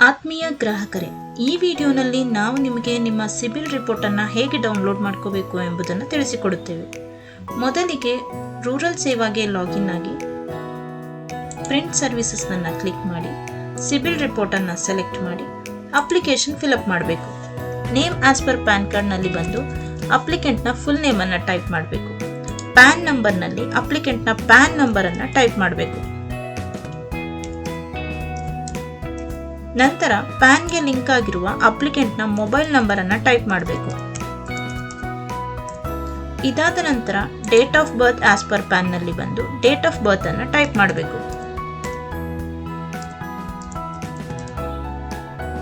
ಆತ್ಮೀಯ ಗ್ರಾಹಕರೇ, ಈ ವಿಡಿಯೋನಲ್ಲಿ ನಾವು ನಿಮಗೆ ನಿಮ್ಮ ಸಿಬಿಲ್ ರಿಪೋರ್ಟನ್ನು ಹೇಗೆ ಡೌನ್ಲೋಡ್ ಮಾಡ್ಕೋಬೇಕು ಎಂಬುದನ್ನು ತಿಳಿಸಿಕೊಡುತ್ತೇವೆ. ಮೊದಲಿಗೆ ರೂರಲ್ ಸೇವಾಗೆ ಲಾಗಿನ್ ಆಗಿ ಪ್ರಿಂಟ್ ಸರ್ವಿಸಸ್ನನ್ನು ಕ್ಲಿಕ್ ಮಾಡಿ ಸಿಬಿಲ್ ರಿಪೋರ್ಟನ್ನು ಸೆಲೆಕ್ಟ್ ಮಾಡಿ ಅಪ್ಲಿಕೇಶನ್ ಫಿಲಪ್ ಮಾಡಬೇಕು. ನೇಮ್ ಆಸ್ ಪರ್ ಪ್ಯಾನ್ ಕಾರ್ಡ್ನಲ್ಲಿ ಬಂದು ಅಪ್ಲಿಕೆಂಟ್ನ ಫುಲ್ ನೇಮನ್ನು ಟೈಪ್ ಮಾಡಬೇಕು. ಪ್ಯಾನ್ ನಂಬರ್ನಲ್ಲಿ ಅಪ್ಲಿಕೆಂಟ್ನ ಪ್ಯಾನ್ ನಂಬರನ್ನು ಟೈಪ್ ಮಾಡಬೇಕು. ನಂತರ ಪ್ಯಾನ್ಗೆ ಲಿಂಕ್ ಆಗಿರುವ ಅಪ್ಲಿಕೆಂಟ್ನ ಮೊಬೈಲ್ ನಂಬರನ್ನು ಟೈಪ್ ಮಾಡಬೇಕು. ಇದಾದ ನಂತರ date of birth as per ಪ್ಯಾನ್ನಲ್ಲಿ ಬಂದು ಡೇಟ್ ಆಫ್ ಬರ್ತ್ ಅನ್ನು ಟೈಪ್ ಮಾಡಬೇಕು.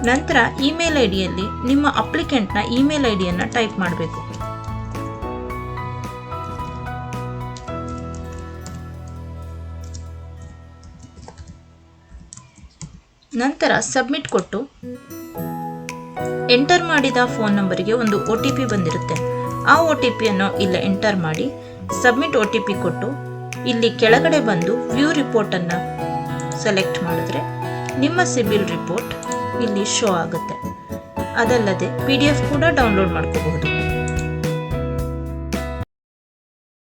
ನಂತರ ಇಮೇಲ್ ಐಡಿಯಲ್ಲಿ ನಿಮ್ಮ ಅಪ್ಲಿಕೆಂಟ್ನ ಇಮೇಲ್ ಐಡಿಯನ್ನು ಟೈಪ್ ಮಾಡಬೇಕು. ನಂತರ ಸಬ್ಮಿಟ್ ಕೊಟ್ಟು ಎಂಟರ್ ಮಾಡಿದ ಫೋನ್ ನಂಬರಿಗೆ ಒಂದು OTP ಬಂದಿರುತ್ತೆ. ಆ OTPಯನ್ನು ಇಲ್ಲಿ ಎಂಟರ್ ಮಾಡಿ ಸಬ್ಮಿಟ್ OTP ಕೊಟ್ಟು ಇಲ್ಲಿ ಕೆಳಗಡೆ ಬಂದು ವ್ಯೂ ರಿಪೋರ್ಟನ್ನು ಸೆಲೆಕ್ಟ್ ಮಾಡಿದ್ರೆ ನಿಮ್ಮ ಸಿಬಿಲ್ ರಿಪೋರ್ಟ್ ಇಲ್ಲಿ ಶೋ ಆಗುತ್ತೆ. ಅದಲ್ಲದೆ PDF ಕೂಡ ಡೌನ್ಲೋಡ್ ಮಾಡ್ಕೋಬಹುದು.